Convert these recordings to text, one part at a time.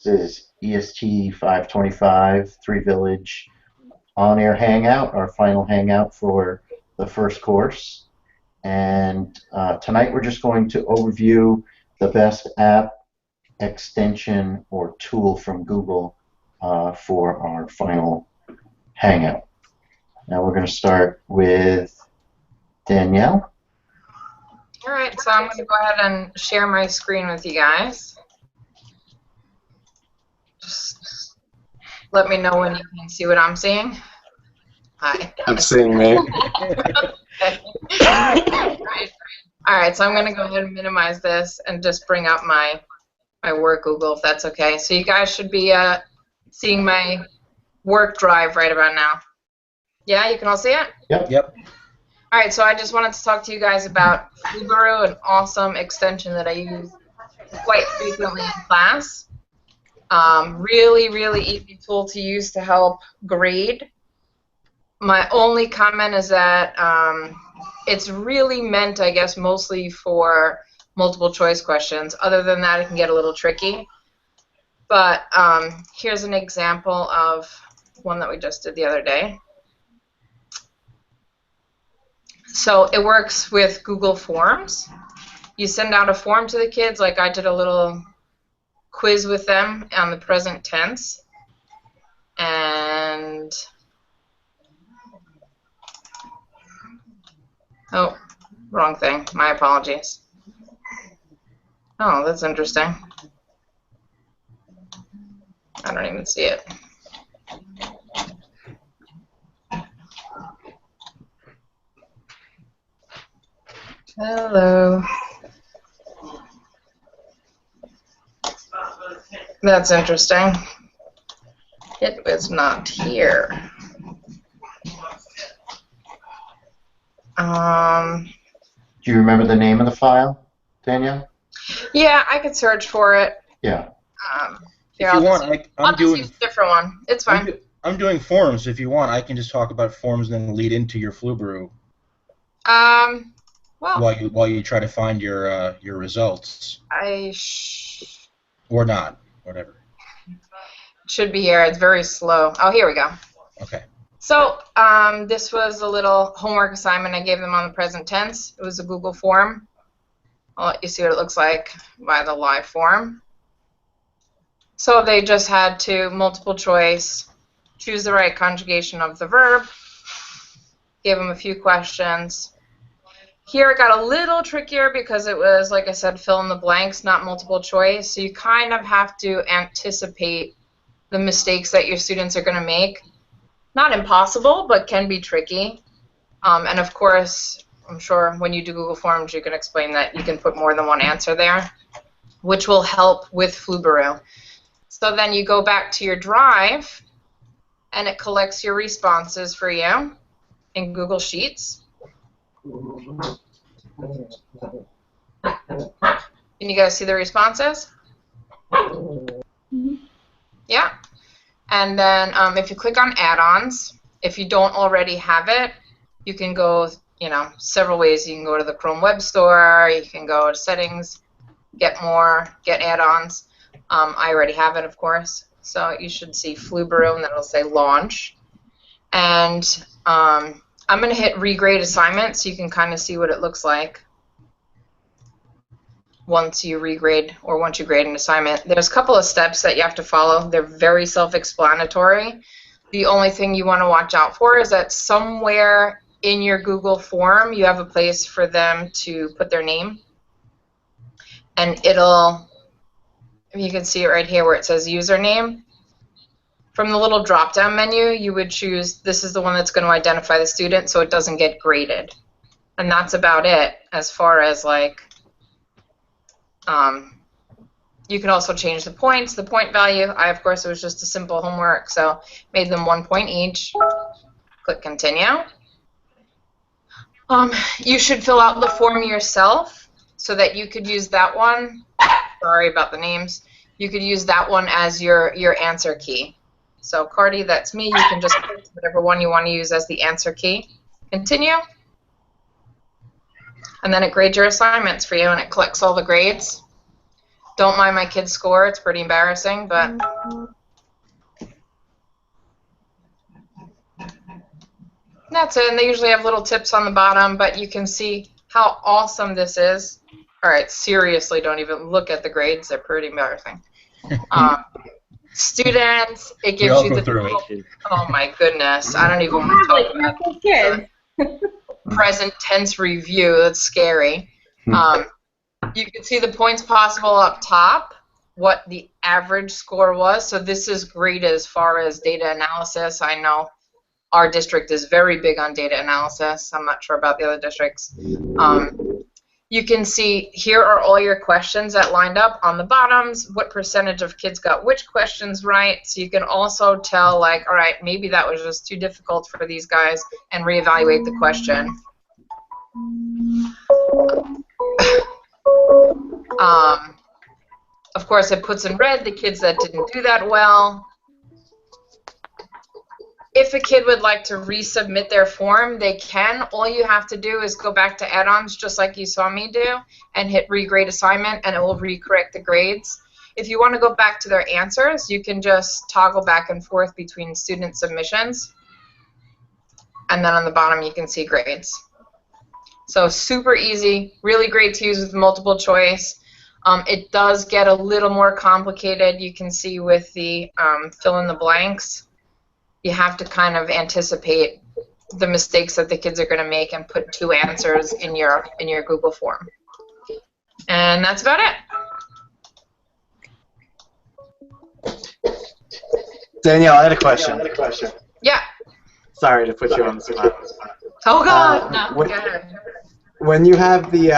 This is EST 525, 3 Village on-air hangout, our final hangout for the first course. And tonight we're just going to overview the best app, extension, or tool from Google for our final hangout. Now we're going to start with Danielle. All right, so I'm going to go ahead and share my screen with you guys. Just let me know when you can see what I'm seeing. Hi. I'm seeing me. All right, so I'm going to go ahead and minimize this and just bring up my work Google, if that's okay. So you guys should be seeing my work drive right about now. Yeah, you can all see it? Yep. All right, so I just wanted to talk to you guys about Flubaroo, an awesome extension that I use quite frequently in class. Really, really easy tool to use to help grade. My only comment is that it's really meant, I guess, mostly for multiple choice questions. Other than that, it can get a little tricky. But here's an example of one that we just did the other day. So it works with Google Forms. You send out a form to the kids, like I did a little quiz with them on the present tense. And oh, wrong thing. My apologies. Oh, that's interesting. I don't even see it. Hello. That's interesting. It was not here. Do you remember the name of the file, Danielle? Yeah, I could search for it. Yeah. Here, If you want, I'll just use a different one. It's fine. I'm doing forms. If you want, I can just talk about forms and then lead into your Flubaroo. Well, while you try to find your results. Or not, whatever. Should be here. It's very slow. Oh, here we go. Okay. So this was a little homework assignment I gave them on the present tense. It was a Google form. I'll let you see what it looks like by the live form. So they just had to multiple choice, choose the right conjugation of the verb, gave them a few questions. Here it got a little trickier because it was, like I said, fill in the blanks, not multiple choice. So you kind of have to anticipate the mistakes that your students are going to make. Not impossible, but can be tricky. And of course, I'm sure when you do Google Forms, you can explain that you can put more than one answer there, which will help with Flubaroo. So then you go back to your drive, and it collects your responses for you in Google Sheets. Can you guys see the responses? Yeah. And then if you click on add-ons, if you don't already have it, you can go, several ways. You can go to the Chrome Web Store, you can go to settings, get more, get add-ons. I already have it, of course. So you should see Flubaroo, and then it'll say launch. And I'm going to hit regrade assignment so you can kind of see what it looks like once you regrade or once you grade an assignment. There's a couple of steps that you have to follow. They're very self-explanatory. The only thing you want to watch out for is that somewhere in your Google form you have a place for them to put their name. And it'll, you can see it right here where it says username. From the little drop-down menu, you would choose, this is the one that's going to identify the student so it doesn't get graded. And that's about it as far as you can also change the points, the point value. Of course, it was just a simple homework, so made them 1 point each. Click continue. You should fill out the form yourself so that you could use that one. Sorry about the names. You could use that one as your answer key. So Cardi, that's me. You can just pick whatever one you want to use as the answer key. Continue. And then it grades your assignments for you, and it collects all the grades. Don't mind my kids' score. It's pretty embarrassing, but that's it. And they usually have little tips on the bottom, but you can see how awesome this is. All right, seriously, don't even look at the grades. They're pretty embarrassing. Students, it We gives all you go the through it. oh my goodness, I don't even You want to have talk like about beautiful kids. present tense review. That's scary. You can see the points possible up top, what the average score was. So this is great as far as data analysis. I know our district is very big on data analysis. I'm not sure about the other districts. You can see here are all your questions that lined up on the bottoms, what percentage of kids got which questions right. So you can also tell, like, all right, maybe that was just too difficult for these guys, and reevaluate the question. Of course, it puts in red the kids that didn't do that well. If a kid would like to resubmit their form, they can. All you have to do is go back to add-ons, just like you saw me do, and hit regrade assignment, and it will recorrect the grades. If you want to go back to their answers, you can just toggle back and forth between student submissions, and then on the bottom you can see grades. So super easy, really great to use with multiple choice. It does get a little more complicated. You can see with the fill in the blanks. You have to kind of anticipate the mistakes that the kids are going to make and put 2 answers in your Google form. And that's about it. Danielle, I had a question. Yeah. Sorry to put you on the spot. Oh God. No. When, Go ahead. when you have the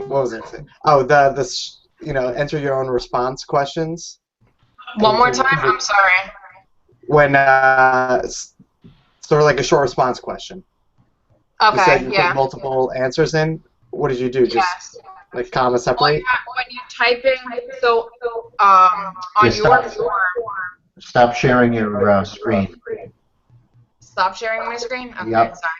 what was it? Oh, enter your own response questions. One more time. I'm sorry. When sort of like a short response question. Okay. You said you Yeah. put multiple answers in. What did you do? Just Yes. like comma separate? When you type in, so on your form. Stop sharing your screen. Stop sharing my screen. Okay. Yep. Sorry.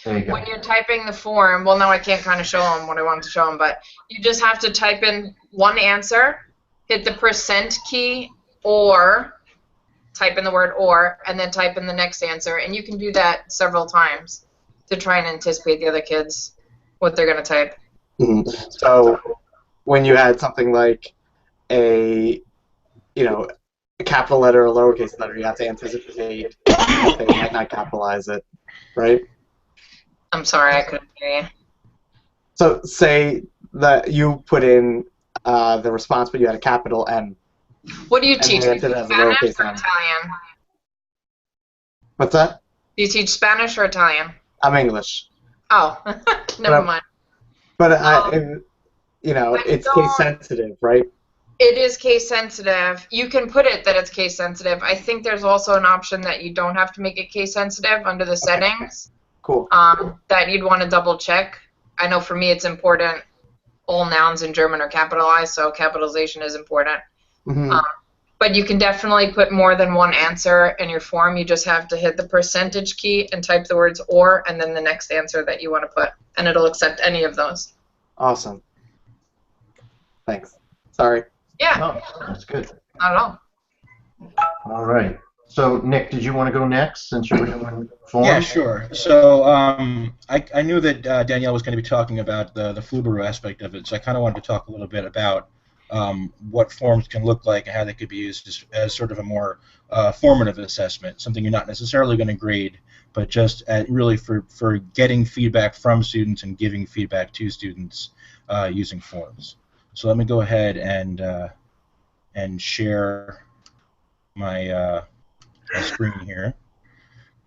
There you go. When you're typing the form, well, now I can't kind of show them what I wanted to show them, but you just have to type in one answer, hit the % key, or type in the word or, and then type in the next answer. And you can do that several times to try and anticipate the other kids, what they're going to type. Mm-hmm. So when you had something like a capital letter or lowercase letter, you have to anticipate that they might not capitalize it, right? I'm sorry, I couldn't hear you. So say that you put in the response, but you had a capital M. What do you And teach? they entered it as a Spanish lowercase or m. Italian? What's that? Do you teach Spanish or Italian? I'm English. Oh, never mind. But it's case sensitive, right? It is case sensitive. You can put it that it's case sensitive. I think there's also an option that you don't have to make it case sensitive under the settings. Cool. That you'd want to double check. I know for me it's important. All nouns in German are capitalized, so capitalization is important. Mm-hmm. But you can definitely put more than one answer in your form. You just have to hit the % key and type the words or, and then the next answer that you want to put, and it'll accept any of those. Awesome. Thanks. Sorry. Yeah, Oh, that's good. not at all. All right. So, Nick, did you want to go next since you were doing forms? Yeah, sure. So I knew that Danielle was going to be talking about the Flubaroo aspect of it, so I kind of wanted to talk a little bit about what forms can look like and how they could be used as sort of a more formative assessment, something you're not necessarily going to grade, but just really for getting feedback from students and giving feedback to students using forms. So let me go ahead and share my my screen here,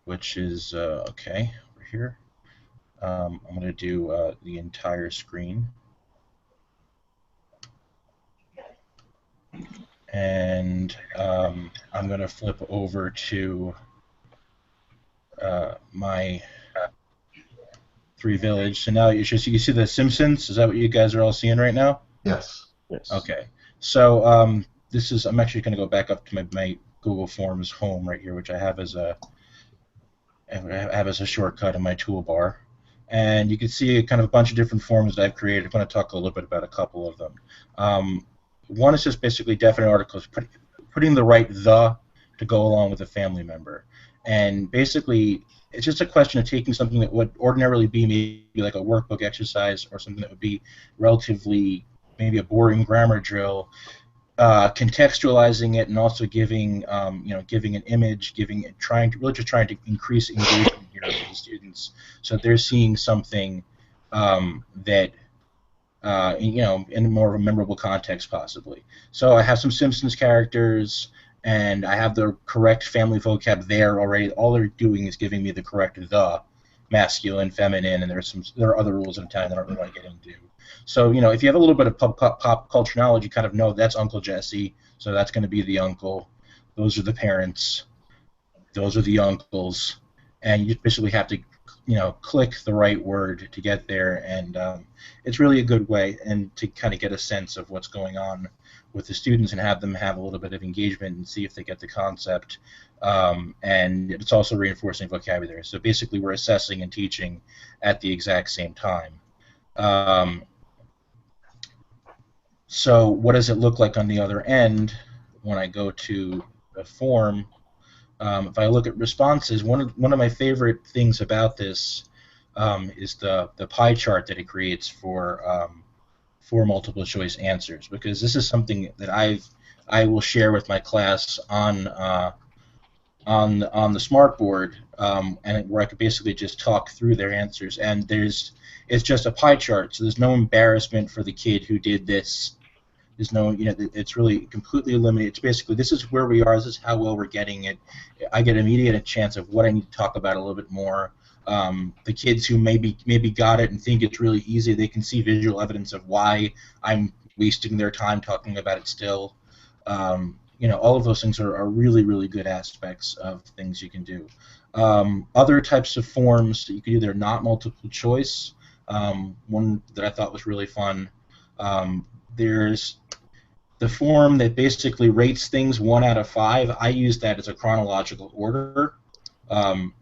which is okay over here. I'm going to do the entire screen, and I'm going to flip over to my 3 Village. So now you see the Simpsons. Is that what you guys are all seeing right now? Yes. Okay. So this is. I'm actually going to go back up to my Google Forms home right here, which I have as a have as a shortcut in my toolbar. And you can see kind of a bunch of different forms that I've created. I'm going to talk a little bit about a couple of them. One is just basically definite articles, putting the right "the" to go along with a family member. And basically, it's just a question of taking something that would ordinarily be maybe like a workbook exercise or something that would be relatively maybe a boring grammar drill, contextualizing it and also giving giving an image, trying to increase engagement here for the students, so they're seeing something that in more of a memorable context possibly. So I have some Simpsons characters, and I have the correct family vocab there already. All they're doing is giving me the correct "the," masculine, feminine, and there are other rules in Italian that I don't really want to get into. So if you have a little bit of pop culture knowledge, you kind of know that's Uncle Jesse, so that's going to be the uncle. Those are the parents. Those are the uncles, and you basically have to click the right word to get there, and it's really a good way and to kind of get a sense of what's going on with the students and have them have a little bit of engagement and see if they get the concept. And it's also reinforcing vocabulary. So basically, we're assessing and teaching at the exact same time. So what does it look like on the other end when I go to a form? If I look at responses, one of my favorite things about this is the pie chart that it creates for multiple choice answers, because this is something that I will share with my class on the smartboard, and where I could basically just talk through their answers. And it's just a pie chart, so there's no embarrassment for the kid who did this. There's no, it's really completely eliminated. It's basically, this is where we are, this is how well we're getting it. I get immediate chance of what I need to talk about a little bit more. The kids who maybe got it and think it's really easy, they can see visual evidence of why I'm wasting their time talking about it still. All of those things are really, really good aspects of things you can do. Other types of forms that you can do, they're not multiple choice. One that I thought was really fun, there's the form that basically rates things 1 out of 5. I use that as a chronological order.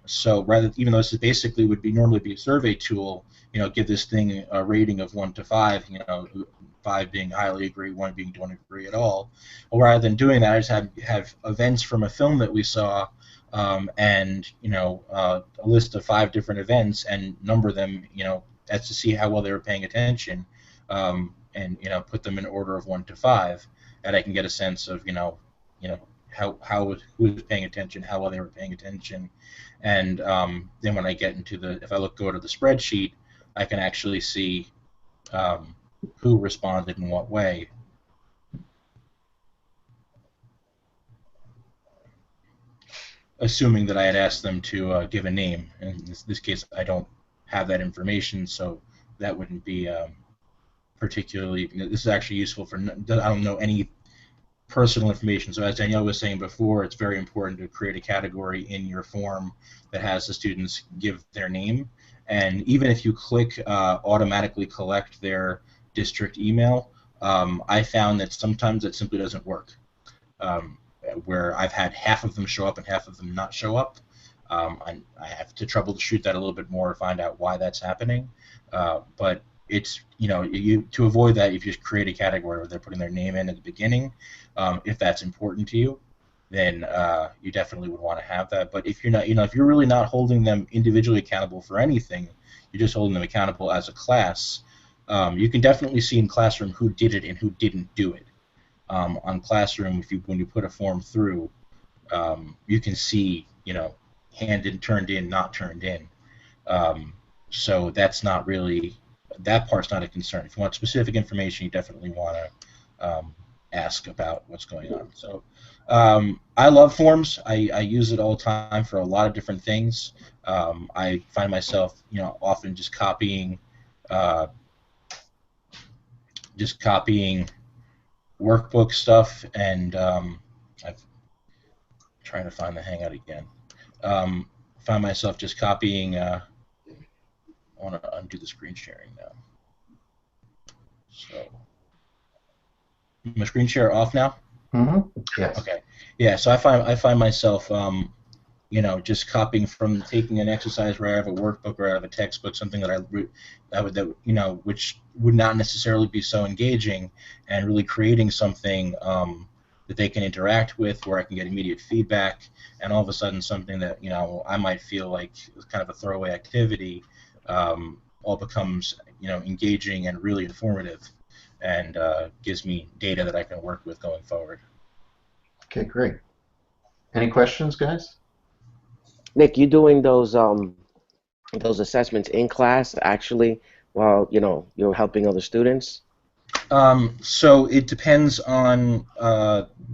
So even though this basically would normally be a survey tool, give this thing a rating of 1 to 5. 5 being highly agree, 1 being don't agree at all. Well, rather than doing that, I just have events from a film that we saw, and a list of 5 different events and number them, as to see how well they were paying attention. And put them in order of 1 to 5, and I can get a sense of who was paying attention, how well they were paying attention, and then when I get into if I go to the spreadsheet, I can actually see who responded in what way. Assuming that I had asked them to give a name. In this case, I don't have that information, so that wouldn't be particularly. This is actually useful for. I don't know any personal information. So as Danielle was saying before, it's very important to create a category in your form that has the students give their name. And even if you click automatically collect their district email, I found that sometimes it simply doesn't work. Where I've had half of them show up and half of them not show up. I have to troubleshoot that a little bit more to find out why that's happening. But it's, to avoid that, if you just create a category where they're putting their name in at the beginning, if that's important to you, then you definitely would want to have that. But if you're not, if you're really not holding them individually accountable for anything, you're just holding them accountable as a class, you can definitely see in Classroom who did it and who didn't do it. On Classroom, when you put a form through, you can see, handed, turned in, not turned in. So that's not really, that part's not a concern. If you want specific information, you definitely want to ask about what's going on. So I love forms. I use it all the time for a lot of different things. I find myself, often just copying workbook stuff, and I'm trying to find the Hangout again. Find myself just copying. I want to undo the screen sharing now. So, my screen share off now? Mm-hmm. Yes. Okay. Yeah. So I find myself just copying from taking an exercise right out of a workbook or out of a textbook, something which would not necessarily be so engaging, and really creating something that they can interact with, where I can get immediate feedback, and all of a sudden something that I might feel like is kind of a throwaway activity, all becomes engaging and really informative, and gives me data that I can work with going forward. Okay, great. Any questions, guys? Nick, you doing those assessments in class actually while you're helping other students? So it depends on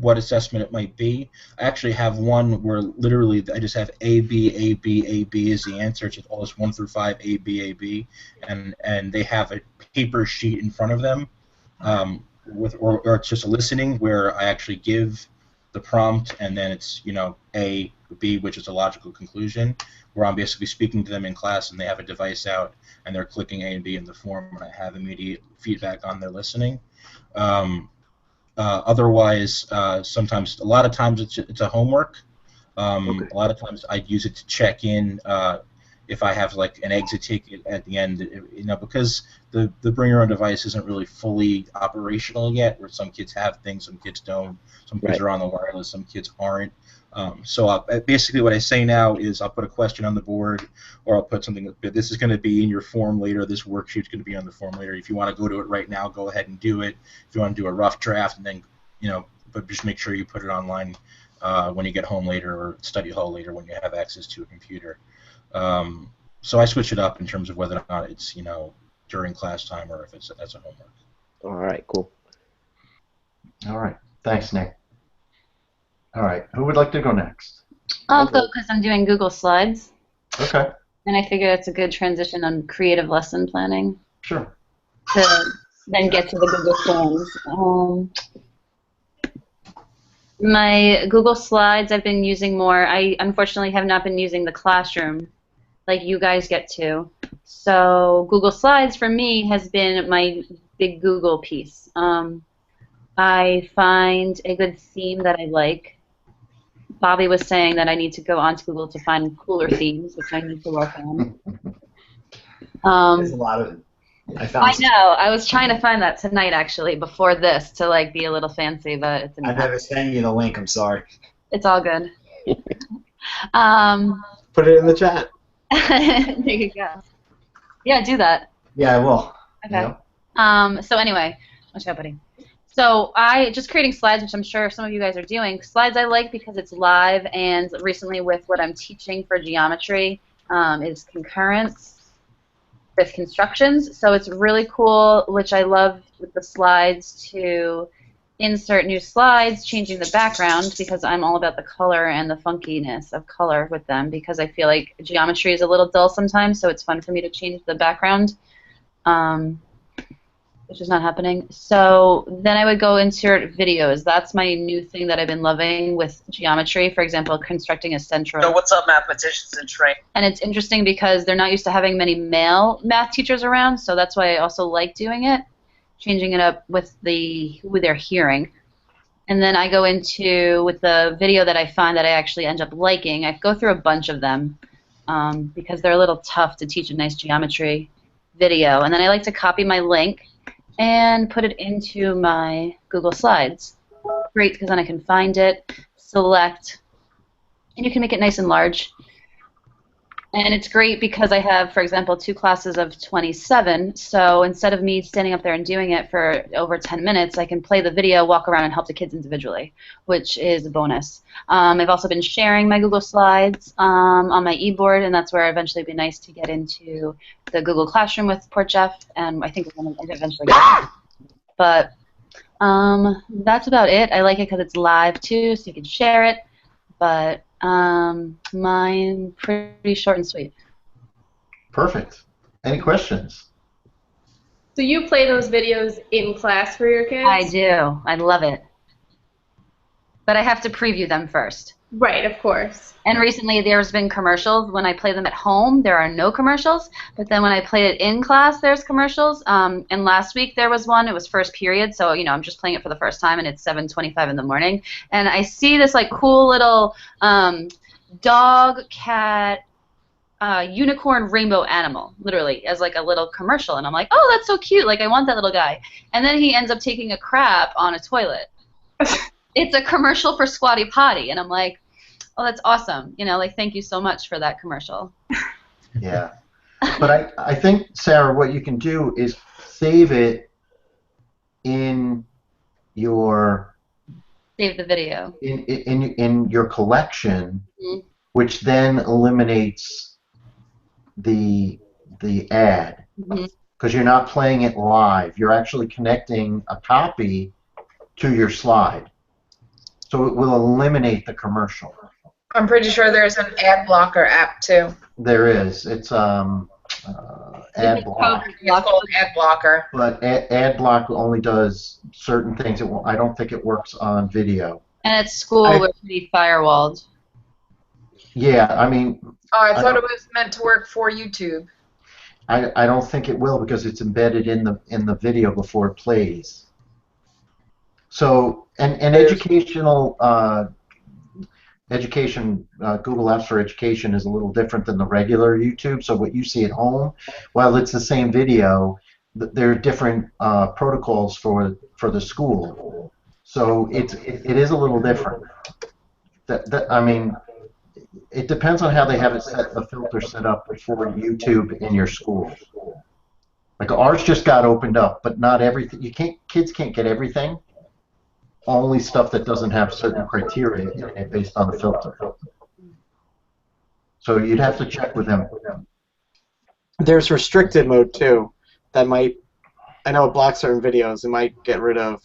what assessment it might be. I actually have one where literally I just have A, B, A, B, A, B is the answer. It's all this 1 through 5, A, B, A, B, and they have a paper sheet in front of them, or it's just a listening where I actually give the prompt, and then it's A, B, which is a logical conclusion, where I'm basically speaking to them in class, and they have a device out, and they're clicking A and B in the form, and I have immediate feedback on their listening. Otherwise, sometimes, a lot of times, it's a homework. Okay. A lot of times, I'd use it to check in if I have like an exit ticket at the end, because the bring your own device isn't really fully operational yet, where some kids have things, some kids don't, some kids are on the wireless, some kids aren't. So basically what I say now is I'll put a question on the board, or I'll put something, this is going to be in your form later, this worksheet's going to be on the form later. If you want to go to it right now, go ahead and do it. If you want to do a rough draft, and then, but just make sure you put it online when you get home later, or study hall later when you have access to a computer. So I switch it up in terms of whether or not it's, during class time, or if it's as a homework. All right, cool. All right. Thanks, Nick. All right. Who would like to go next? I'll go because I'm doing Google Slides, Okay. and I figure it's a good transition on creative lesson planning Sure. to then get to the Google Forms. My Google Slides I've been using more. I unfortunately have not been using the classroom like you guys get to. So Google Slides for me has been my big Google piece. I find a good theme that I like. Bobby was saying that I need to go onto Google to find cooler themes, which I need to work on. There's a lot of it. I know. I was trying to find that tonight, actually, before this, to like be a little fancy, but it didn't I happen. never sent you the link. I'm sorry. It's all good. Put it in the chat. There you go. Yeah, do that. Yeah, I will. Okay. Yeah. So anyway, what's happening? So I just creating slides, which I'm sure some of you guys are doing. Slides I like because it's live, and recently with what I'm teaching for geometry is concurrence with constructions. So it's really cool, which I love with the slides, to insert new slides, changing the background, because I'm all about the color and the funkiness of color with them, because I feel like geometry is a little dull sometimes, so it's fun for me to change the background. Which is not happening. So then I would go insert videos. That's my new thing that I've been loving with geometry. For example, constructing a central. So what's up, mathematicians in training? And it's interesting because they're not used to having many male math teachers around, so that's why I also like doing it, changing it up with who they're hearing. And then I go into, with the video that I find that I actually end up liking, I go through a bunch of them because they're a little tough to teach a nice geometry video. And then I like to copy my link and put it into my Google Slides. Great, because then I can find it, select, and you can make it nice and large. And it's great because I have, for example, 2 classes of 27, so instead of me standing up there and doing it for over 10 minutes, I can play the video, walk around, and help the kids individually, which is a bonus. I've also been sharing my Google Slides on my e-board, and that's where eventually it'd be nice to get into the Google Classroom with Port Jeff, and I think we're going to eventually get there. But that's about it. I like it because it's live, too, so you can share it, but mine pretty short and sweet. Perfect. Any questions? So you play those videos in class for your kids? I do. I love it. But I have to preview them first. Right, of course. And recently there's been commercials. When I play them at home, there are no commercials. But then when I play it in class, there's commercials. And last week there was one. It was first period, so I'm just playing it for the first time, and it's 7:25 in the morning. And I see this like cool little dog, cat, unicorn, rainbow animal, literally as like a little commercial. And I'm like, oh, that's so cute. Like I want that little guy. And then he ends up taking a crap on a toilet. It's a commercial for Squatty Potty, and I'm like, oh, that's awesome. Like, thank you so much for that commercial. Yeah. But I think, Sarah, what you can do is save it in your Save the video. in your collection, Mhm. which then eliminates the ad, Mhm. because you're not playing it live. You're actually connecting a copy to your slide. So it will eliminate the commercial. I'm pretty sure there's an ad blocker app too. There is. It's ad block. It's called ad blocker. But ad block only does certain things. I don't think it works on video. And at school, we're pretty firewalled. Yeah, I mean. Oh, I thought it was meant to work for YouTube. I don't think it will, because it's embedded in the video before it plays. So and educational Google Apps for Education is a little different than the regular YouTube. So what you see at home, while it's the same video, there are different protocols for the school. So it is a little different. I mean, it depends on how they have the filter set up for YouTube in your school. Like ours just got opened up, but not everything. Kids can't get everything. Only stuff that doesn't have certain criteria in it based on the filter. So you'd have to check with them. There's restricted mode too. That might, I know it blocks certain videos. It might get rid of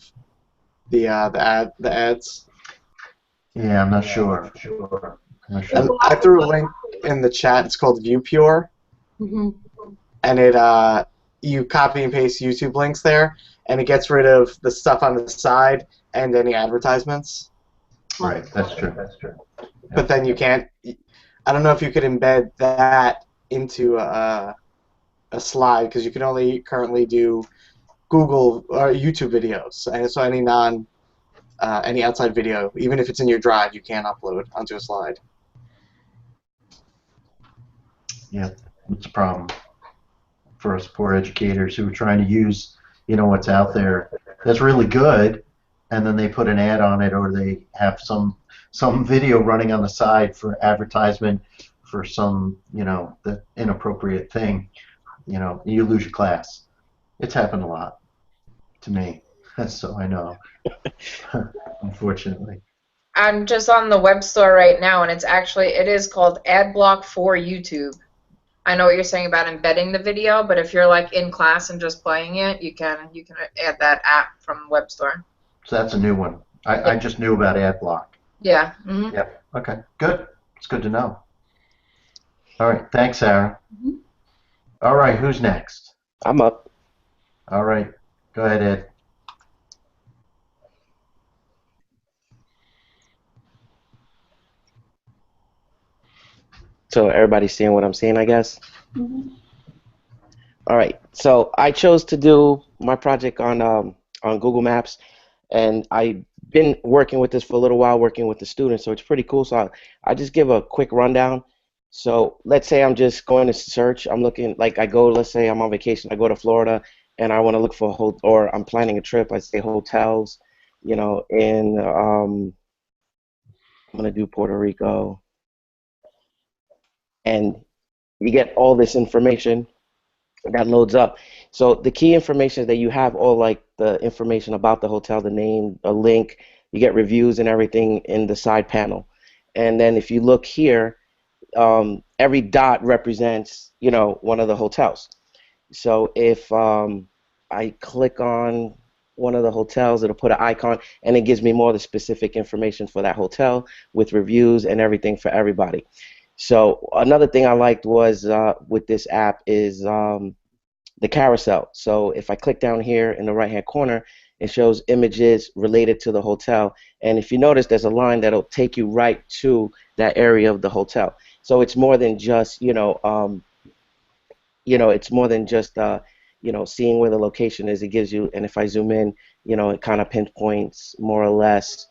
the ads. Yeah, I'm not sure. And I threw a link in the chat. It's called ViewPure, Mm-hmm. and it you copy and paste YouTube links there, and it gets rid of the stuff on the side and any advertisements. Right, that's true. But then you can't. I don't know if you could embed that into a slide, because you can only currently do Google or YouTube videos, and so any outside video, even if it's in your drive, you can't upload onto a slide. Yeah, it's a problem for us poor educators who are trying to use, what's out there that's really good, and then they put an ad on it, or they have some video running on the side for advertisement for some, the inappropriate thing. You lose your class. It's happened a lot to me, so I know. Unfortunately. I'm just on the web store right now, and it is called AdBlock for YouTube. I know what you're saying about embedding the video, but if you're like in class and just playing it, you can add that app from the web store. So that's a new one. I just knew about AdBlock. Yeah. Mm-hmm. Yep. Okay. Good. It's good to know. All right. Thanks, Sarah. Mm-hmm. All right. Who's next? I'm up. All right. Go ahead, Ed. So everybody's seeing what I'm seeing, I guess. Mm-hmm. All right. So I chose to do my project on Google Maps, and I've been working with this for a little while, working with the students. So it's pretty cool. So I just give a quick rundown. So let's say I'm just going to search. I'm looking, like let's say I'm on vacation. I go to Florida, and I want to look for or I'm planning a trip. I say hotels, in I'm gonna do Puerto Rico. And you get all this information that loads up. So the key information is that you have all like the information about the hotel, the name, a link, you get reviews and everything in the side panel. And then if you look here, every dot represents, one of the hotels. So if I click on one of the hotels, it'll put an icon, and it gives me more of the specific information for that hotel with reviews and everything for everybody. So another thing I liked was with this app is the carousel. So if I click down here in the right-hand corner, It shows images related to the hotel. And if you notice, there's a line that'll take you right to that area of the hotel. So it's more than just, it's more than just, seeing where the location is. It gives you, and if I zoom in, it kind of pinpoints more or less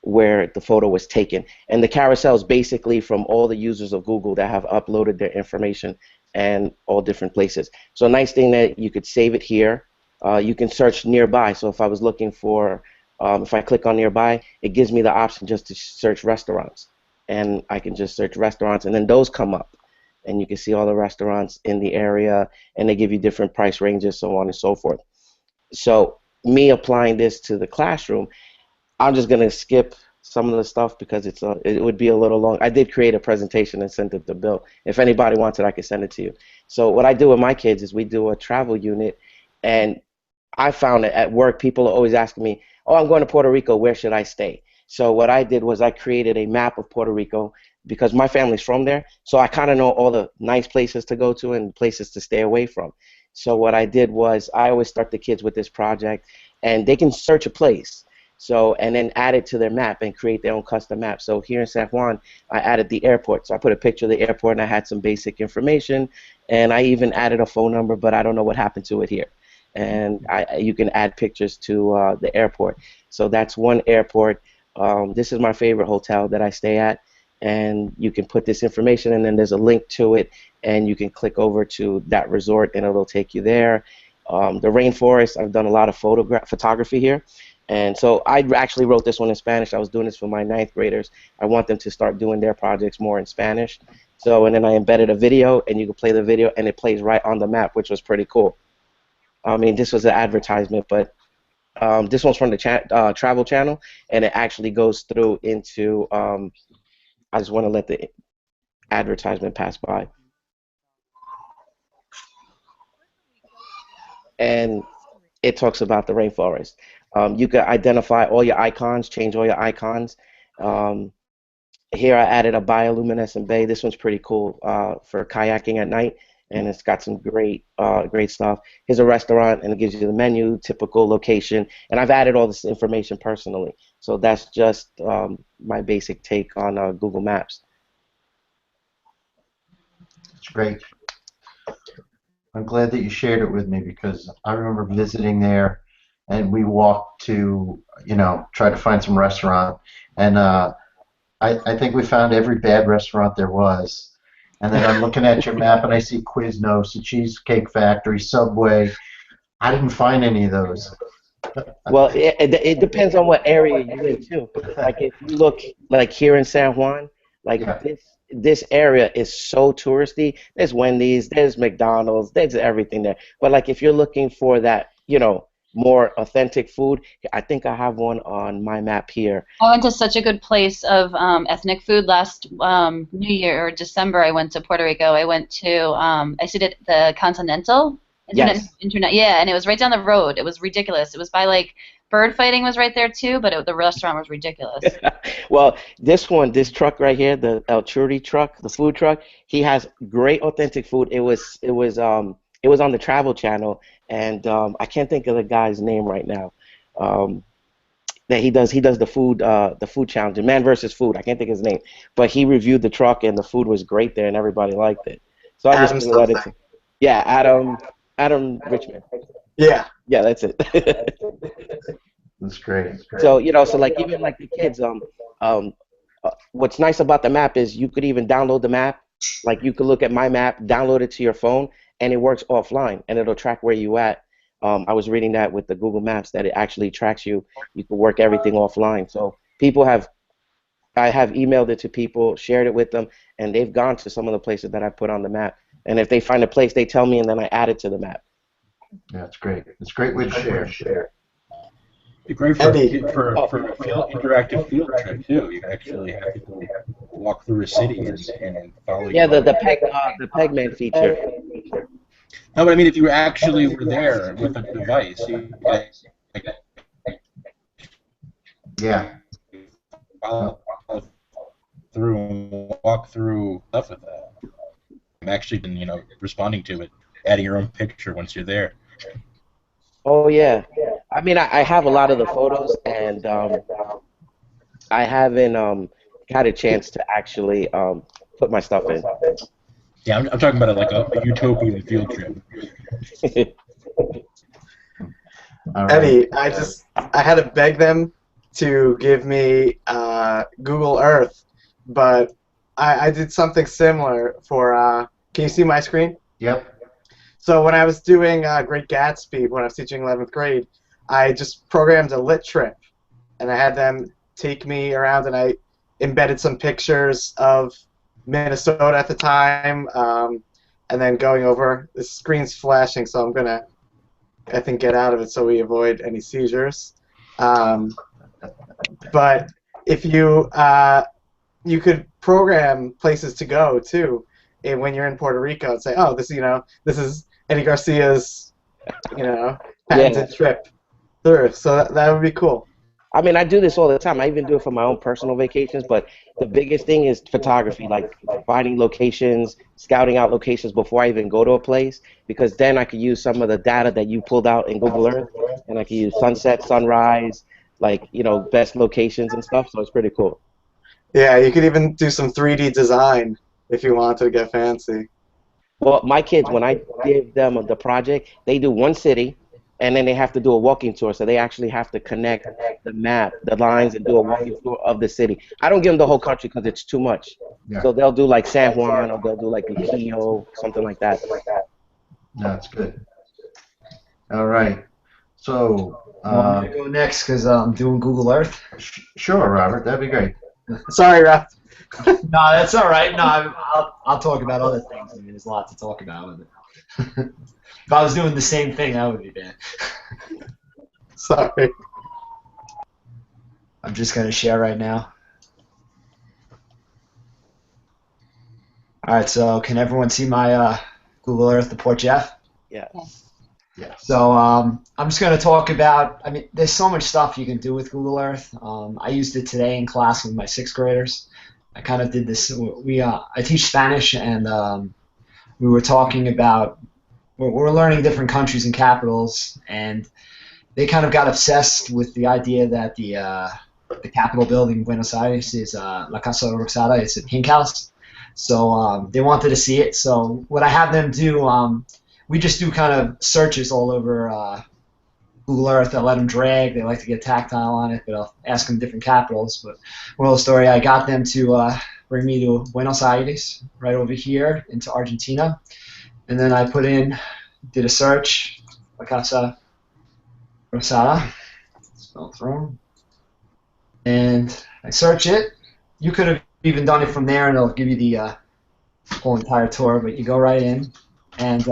where the photo was taken. And the carousel is basically from all the users of Google that have uploaded their information and all different places. So a nice thing that you could save it here. You can search nearby. So if I was looking for, if I click on nearby, it gives me the option just to search restaurants. And I can just search restaurants, and then those come up. And you can see all the restaurants in the area, and they give you different price ranges, so on and so forth. So me applying this to the classroom, I'm just going to skip some of the stuff because it would be a little long. I did create a presentation and sent it to Bill. If anybody wants it, I can send it to you. So what I do with my kids is we do a travel unit, and I found that at work people are always asking me, oh, I'm going to Puerto Rico, where should I stay? So what I did was I created a map of Puerto Rico because my family's from there, so I kind of know all the nice places to go to and places to stay away from. So what I did was I always start the kids with this project, and they can search a place. So, and then add it to their map and create their own custom map. So here in San Juan, I added the airport. So I put a picture of the airport, and I had some basic information, and I even added a phone number, but I don't know what happened to it here. And you can add pictures to the airport. So that's one airport. This is my favorite hotel that I stay at, and you can put this information, and then there's a link to it, and you can click over to that resort, and it'll take you there. The rainforest, I've done a lot of photography here. And so I actually wrote this one in Spanish. I was doing this for my 9th graders. I want them to start doing their projects more in Spanish. So, and then I embedded a video, and you can play the video, and it plays right on the map, which was pretty cool. I mean, this was an advertisement, but this one's from the Travel Channel, and it actually goes through into, I just want to let the advertisement pass by. And it talks about the rainforest. You can identify all your icons, change all your icons. Here I added a bioluminescent bay. This one's pretty cool for kayaking at night, and it's got some great stuff. Here's a restaurant, and it gives you the menu, typical location, and I've added all this information personally. So that's just my basic take on Google Maps. It's great. I'm glad that you shared it with me because I remember visiting there, and we walked to, try to find some restaurant, and I think we found every bad restaurant there was. And then I'm looking at your map, and I see Quiznos, the Cheesecake Factory, Subway. I didn't find any of those. Well, it depends on what area you're in too. Like if you look like here in San Juan, like Yeah. this area is so touristy. There's Wendy's, there's McDonald's, there's everything there. But like if you're looking for that, more authentic food, I think I have one on my map here. I went to such a good place of ethnic food last New Year or December. I went to Puerto Rico. I went to I stayed at the Continental. Yes. Yeah, and it was right down the road. It was ridiculous. It was by like bird fighting was right there too, but the restaurant was ridiculous. Well, this truck right here, the El Churi truck, the food truck, he has great authentic food. It was on the Travel Channel, and I can't think of the guy's name right now. That he does the food challenge, Man versus Food. I can't think of his name, but he reviewed the truck, and the food was great there, and everybody liked it. So I just let it. Yeah, Adam Richmond. Yeah. Yeah, that's it. That's great. So so like even like the kids, what's nice about the map is you could even download the map. Like you could look at my map, download it to your phone, and it works offline, and it'll track where you at. I was reading that with the Google Maps that it actually tracks you. You can work everything offline. So I have emailed it to people, shared it with them, and they've gone to some of the places that I put on the map. And if they find a place, they tell me, and then I add it to the map. Yeah, it's great. It's a great way to share. It's great for a interactive field trip too. You actually have to walk through a city and follow. Yeah, the Pegman feature. No, but I mean, if you actually were there with a device, you Yeah. follow through and walk through stuff with that. I've actually been, responding to it, adding your own picture once you're there. Oh yeah. I mean, I have a lot of the photos, and I haven't had a chance to actually put my stuff in. Yeah, I'm talking about like a utopian field trip. All right. Eddie, I had to beg them to give me Google Earth, but I did something similar for. Can you see my screen? Yep. So when I was doing Great Gatsby, when I was teaching 11th grade, I just programmed a lit trip, and I had them take me around, and I embedded some pictures of Minnesota at the time, and then going over. The screen's flashing, so I'm gonna, I think, get out of it so we avoid any seizures. But if you could program places to go too, when you're in Puerto Rico, and say, oh, this is Eddie Garcia's, Yeah. patented trip through. So that would be cool. I mean, I do this all the time. I even do it for my own personal vacations, but the biggest thing is photography, like finding locations, scouting out locations before I even go to a place, because then I could use some of the data that you pulled out in Google Earth, and I could use sunset, sunrise, like, best locations and stuff, so it's pretty cool. Yeah, you could even do some 3D design if you wanted to get fancy. Well, my kids, when I give them the project, they do one city, and then they have to do a walking tour. So they actually have to connect the map, the lines, and do a walking tour of the city. I don't give them the whole country because it's too much. Yeah. So they'll do like San Juan, or they'll do like Luquillo, something like that. That's good. All right. So, Want me to go next because I'm doing Google Earth? sure, Robert. That'd be great. Sorry, Ralph. No, that's all right. No, I'll talk about other things. I mean, there's a lot to talk about with it. If I was doing the same thing, that would be bad. Sorry. I'm just going to share right now. All right, so can everyone see my Google Earth, the Port Jeff? Yeah. Yeah. So I'm just going to talk about, I mean, there's so much stuff you can do with Google Earth. I used it today in class with my 6th graders. I kind of did this. I teach Spanish, and we were talking about, we're learning different countries and capitals, and they kind of got obsessed with the idea that the Capitol building in Buenos Aires is La Casa Rosada. It's a pink house. So they wanted to see it. So what I have them do, we just do kind of searches all over Google Earth. I'll let them drag. They like to get tactile on it, but I'll ask them different capitals. But moral of the story, I got them to bring me to Buenos Aires, right over here, into Argentina. And then I did a search, La Casa Rosada, spelled wrong. And I search it. You could have even done it from there, and it'll give you the whole entire tour, but you go right in. And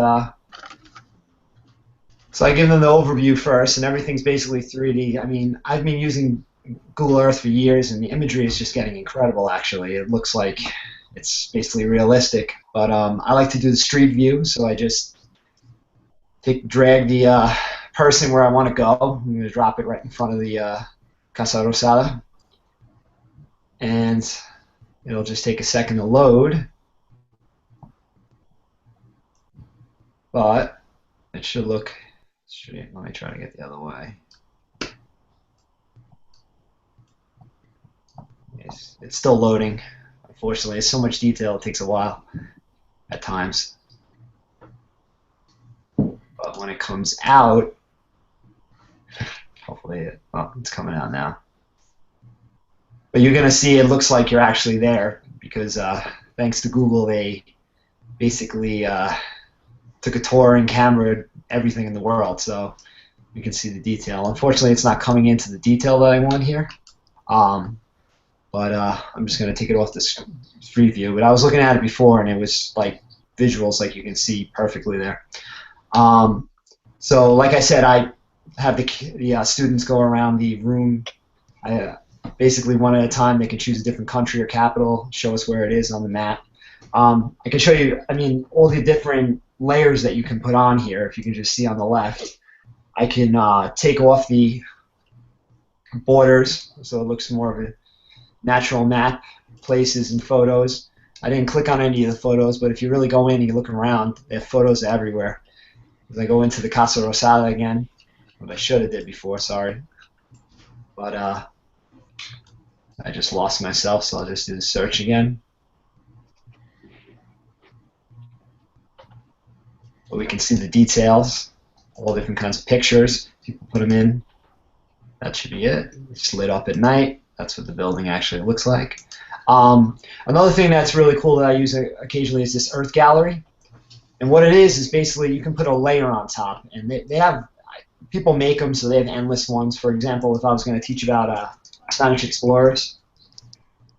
so I give them the overview first, and everything's basically 3D. I mean, I've been using Google Earth for years, and the imagery is just getting incredible, actually. It looks like it's basically realistic. But I like to do the street view, so I just drag the person where I want to go. I'm going to drop it right in front of the Casa Rosada. And it'll just take a second to load. But it should look straight. Let me try to get the other way. It's still loading. Unfortunately, it's so much detail, it takes a while at times. But when it comes out, hopefully it's coming out now. But you're going to see it looks like you're actually there because thanks to Google, they basically took a tour and cameraed everything in the world, so you can see the detail. Unfortunately, it's not coming into the detail that I want here, but I'm just going to take it off the street view. But I was looking at it before, and it was like visuals like you can see perfectly there. So like I said, I have the students go around the room. Basically, one at a time, they can choose a different country or capital, show us where it is on the map. I can show you, I mean, all the different layers that you can put on here. If you can just see on the left, I can take off the borders, so it looks more of a natural map, places and photos. I didn't click on any of the photos, but if you really go in and you look around, they have photos everywhere. As I go into the Casa Rosada again, what I should have did before, sorry. But I just lost myself, so I'll just do the search again. But we can see the details, all different kinds of pictures. People put them in. That should be it. It's lit up at night. That's what the building actually looks like. Another thing that's really cool that I use occasionally is this Earth Gallery. And what it is basically you can put a layer on top. And they have, people make them so they have endless ones. For example, if I was going to teach about Spanish explorers,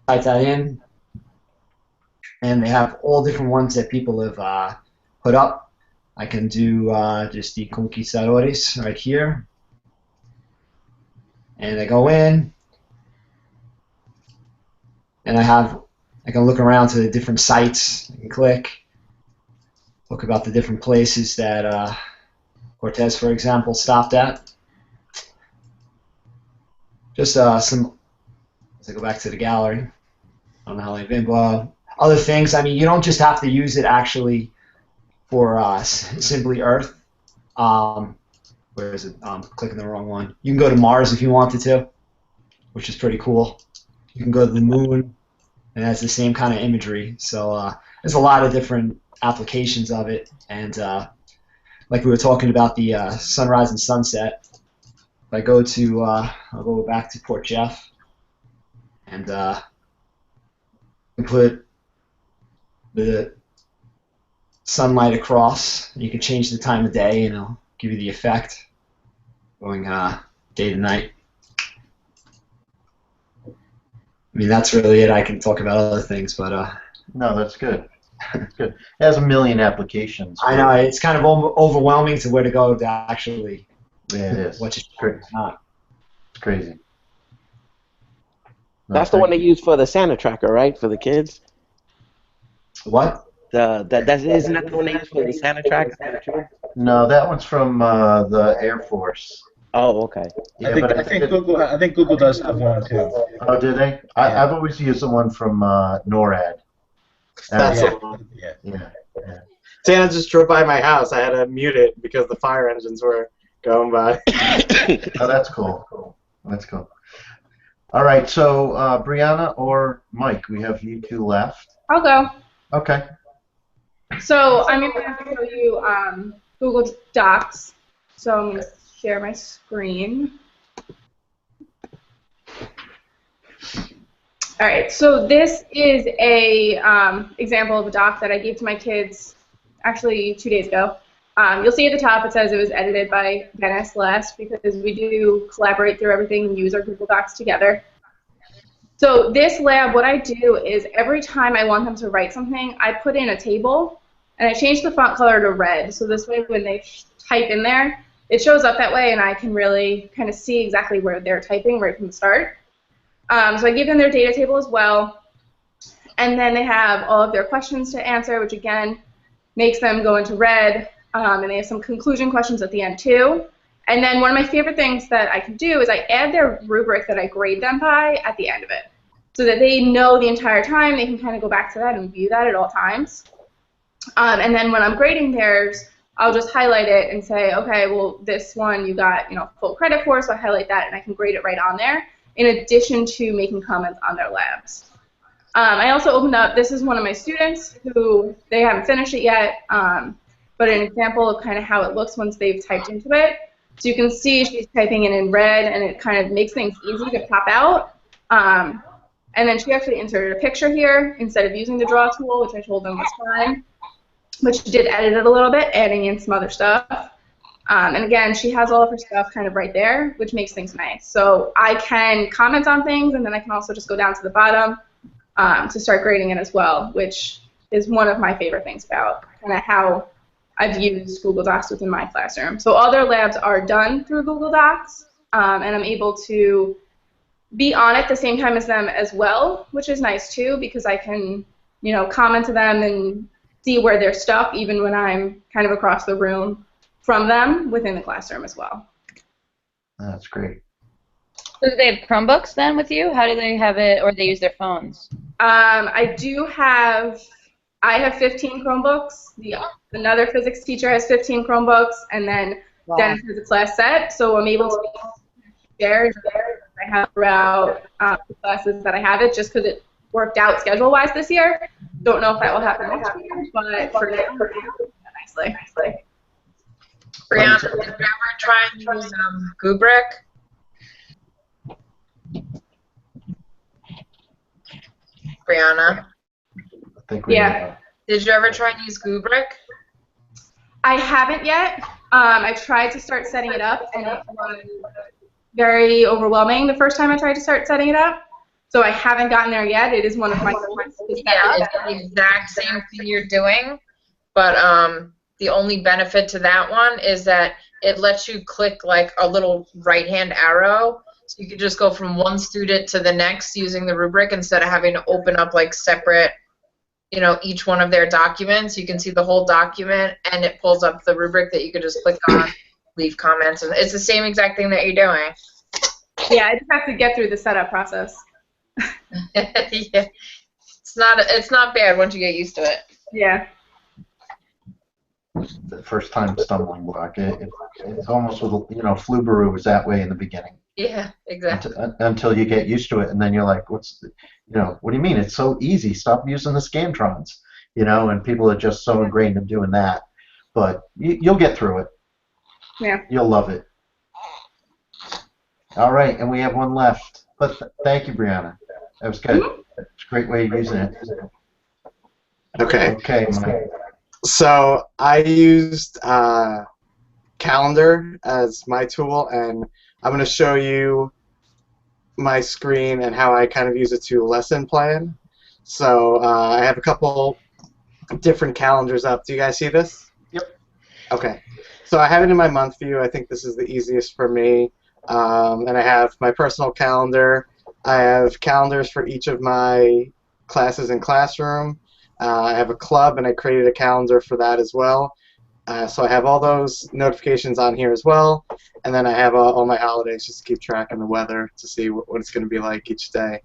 type that in. And they have all different ones that people have put up. I can do just the conquistadores right here. And I go in. And I can look around to the different sites. I can click. Look about the different places that Cortez, for example, stopped at. Just some, as I go back to the gallery, I don't know how I've been, but other things, I mean, you don't just have to use it actually for simply Earth. Where is it? I'm clicking the wrong one. You can go to Mars if you wanted to, which is pretty cool. You can go to the moon, and that's the same kind of imagery. So there's a lot of different applications of it, and like we were talking about the sunrise and sunset. If I go to, I'll go back to Port Jeff, and put the sunlight across. You can change the time of day, and it'll give you the effect going day to night. I mean, that's really it. I can talk about other things, but No, that's good. That's good. It has a million applications. I know it's kind of overwhelming to where to go to actually. Yeah, it is. What you not. It's crazy. No, That's the one they use for the Santa tracker, right? For the kids. What? Isn't that the one they use for the Santa tracker? No, that one's from the Air Force. Oh, okay. Yeah, I think Google does have one too. Oh, do they? I've always used the one from NORAD. That's yeah. the one. Yeah. Santa just drove by my house. I had to mute it because the fire engines were going by. Oh, that's cool. That's cool. All right, so Brianna or Mike, we have you two left. I'll go. Okay. So I'm going to show you Google Docs. So I'm going to share my screen. All right, so this is a example of a doc that I gave to my kids actually 2 days ago. You'll see at the top it says it was edited by Dennis Less because we do collaborate through everything and use our Google Docs together. So this lab, what I do is every time I want them to write something, I put in a table and I change the font color to red. So this way when they type in there, it shows up that way and I can really kind of see exactly where they're typing right from the start. So I give them their data table as well. And then they have all of their questions to answer, which again makes them go into red. And they have some conclusion questions at the end too. And then one of my favorite things that I can do is I add their rubric that I grade them by at the end of it. So that they know the entire time, they can kind of go back to that and view that at all times. And then when I'm grading theirs, I'll just highlight it and say, okay, well, this one you got full credit for, so I highlight that and I can grade it right on there, in addition to making comments on their labs. I also opened up, this is one of my students who, they haven't finished it yet, but an example of kind of how it looks once they've typed into it. So you can see she's typing it in red, and it kind of makes things easy to pop out. And then she actually inserted a picture here instead of using the draw tool, which I told them was fine. But she did edit it a little bit, adding in some other stuff. And again, she has all of her stuff kind of right there, which makes things nice. So I can comment on things, and then I can also just go down to the bottom to start grading it as well, which is one of my favorite things about kind of how I've used Google Docs within my classroom. So all their labs are done through Google Docs, and I'm able to be on it at the same time as them as well, which is nice too, because I can, comment to them and see where they're stuck, even when I'm kind of across the room from them within the classroom as well. That's great. So do they have Chromebooks then with you? How do they have it, or they use their phones? I have 15 Chromebooks. Another physics teacher has 15 Chromebooks, and then Dennis has a class set, so I'm able to share I have throughout the classes that I have it, just because it worked out schedule-wise this year. Don't know if that will happen next year, but for now, nicely. Brianna, did you ever try and use Kubrick? Brianna, I think we Yeah. did you ever try and use Kubrick? I haven't yet. I tried to start setting it up, and it was very overwhelming the first time I tried to start setting it up. So I haven't gotten there yet. It is one of my quests to set Yeah, up. it's the exact same thing you're doing, but the only benefit to that one is that it lets you click like a little right-hand arrow, so you can just go from one student to the next using the rubric instead of having to open up like separate, you know, each one of their documents. You can see the whole document, and it pulls up the rubric that you could just click on, leave comments, and it's the same exact thing that you're doing. Yeah, I just have to get through the setup process. Yeah. It's not bad once you get used to it. Yeah. the first time stumbling block. It's almost with, Flubaroo was that way in the beginning. Yeah, exactly. Until you get used to it, and then you're like, what do you mean? It's so easy. Stop using the Scantrons, and people are just so ingrained in doing that. But you'll get through it. Yeah. You'll love it. All right, and we have one left. But thank you, Brianna. That was good. It's a great way of using it. Okay. Okay, Mike. So I used Calendar as my tool, and I'm going to show you my screen and how I kind of use it to lesson plan. So I have a couple different calendars up. Do you guys see this? Yep. Okay. So I have it in my month view. I think this is the easiest for me. And I have my personal calendar. I have calendars for each of my classes in classroom. I have a club, and I created a calendar for that as well. So I have all those notifications on here as well. And then I have all my holidays just to keep track of the weather to see what it's going to be like each day.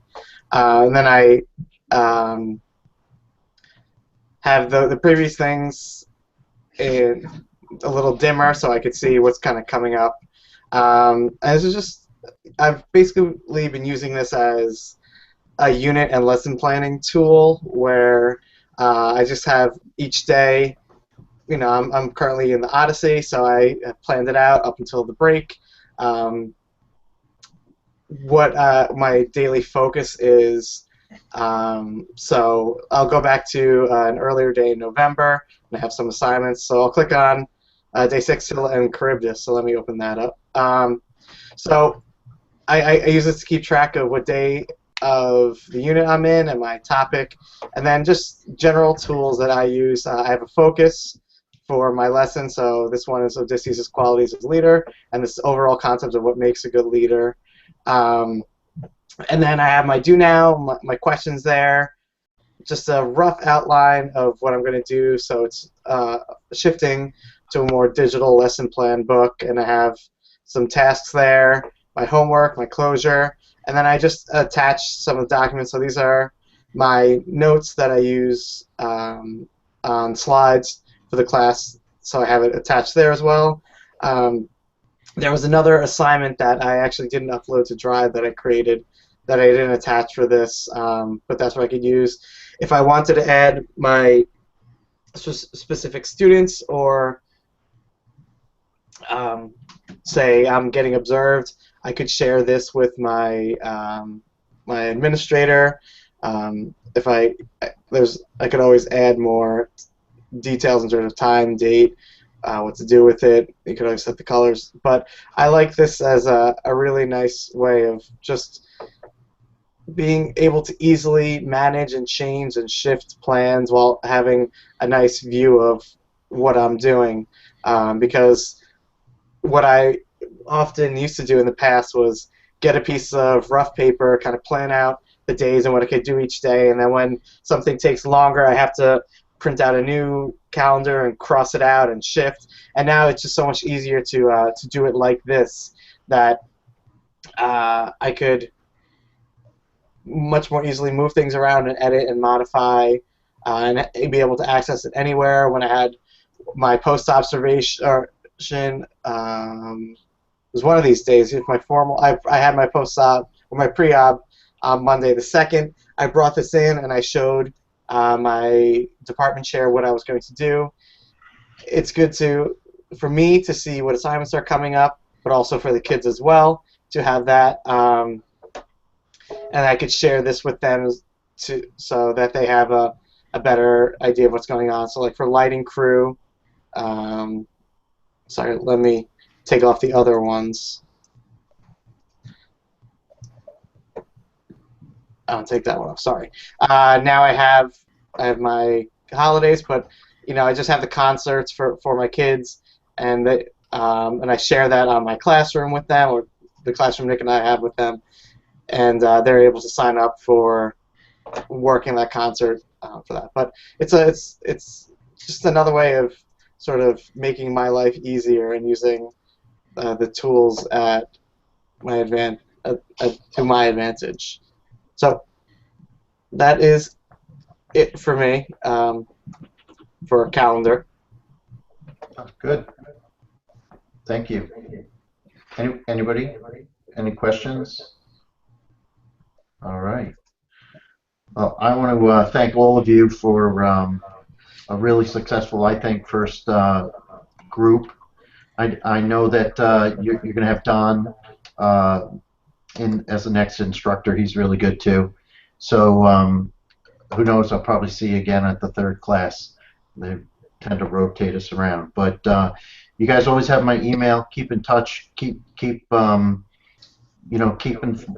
And then I have the previous things in a little dimmer so I could see what's kind of coming up. And this is just, I've basically been using this as a unit and lesson planning tool where I just have each day, I'm currently in the Odyssey, so I have planned it out up until the break. What my daily focus is, so I'll go back to an earlier day in November, and I have some assignments, so I'll click on Day 6 and Charybdis, so let me open that up. So I use this to keep track of what day of the unit I'm in and my topic, and then just general tools that I use. I have a focus for my lesson, so this one is Odysseus' qualities as a leader, and this overall concept of what makes a good leader. And then I have my do now, my questions there, just a rough outline of what I'm going to do, so it's shifting to a more digital lesson plan book, and I have some tasks there, my homework, my closure, and then I just attach some of the documents. So these are my notes that I use on slides for the class, so I have it attached there as well. There was another assignment that I actually didn't upload to Drive that I created that I didn't attach for this, but that's what I could use. If I wanted to add my specific students or say I'm getting observed, I could share this with my my administrator. If I could always add more details in terms of time, date, what to do with it. You could always set the colors. But I like this as a really nice way of just being able to easily manage and change and shift plans while having a nice view of what I'm doing. Because what I often used to do in the past was get a piece of rough paper, kind of plan out the days and what I could do each day, and then when something takes longer, I have to print out a new calendar and cross it out and shift. And now it's just so much easier to do it like this, that I could much more easily move things around and edit and modify, and be able to access it anywhere. When I had my post observation or it was one of these days. If my formal, I had my post-op or my pre-op on Monday the 2nd. I brought this in and I showed my department chair what I was going to do. It's good for me to see what assignments are coming up, but also for the kids as well to have that, and I could share this with them so that they have a better idea of what's going on. So like for lighting crew, sorry, let me take off the other ones. I'll take that one off. Sorry. Now I have my holidays, but I just have the concerts for my kids, and I share that on my classroom with them, or the classroom Nick and I have with them, and they're able to sign up for working that concert for that. But it's just another way of sort of making my life easier and using the tools at my to my advantage. So that is it for me for a calendar. Good. Thank you. Anybody? Any questions? All right. Well, I want to thank all of you for a really successful, I think, first group. I know that you're going to have Don as the next instructor. He's really good too. So who knows? I'll probably see you again at the third class. They tend to rotate us around, but you guys always have my email. Keep in touch. Keep keeping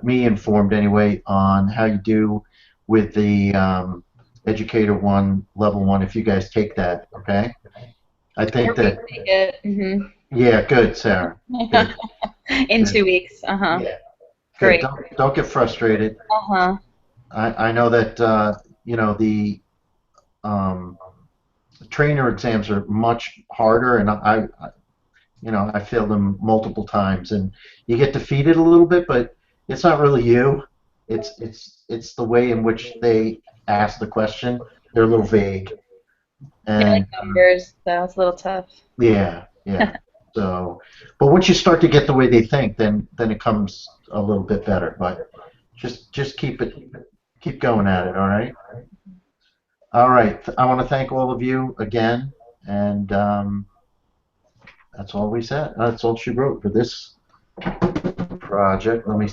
me informed anyway on how you do with the Educator 1 Level 1 if you guys take that. Okay. I think that. Take it. Mm-hmm. Yeah. Good, Sarah. Good. In 2 weeks. Uh-huh. Yeah. Great. Don't get frustrated. Uh-huh. I know that the trainer exams are much harder, and I failed them multiple times, and you get defeated a little bit, but it's not really you. It's the way in which they ask the question. They're a little vague, Yeah, and like numbers, so it's a little tough. yeah. So, but once you start to get the way they think, then it comes a little bit better. But just keep going at it. All right. All right. I want to thank all of you again, and that's all we said. That's all she wrote for this project. Let me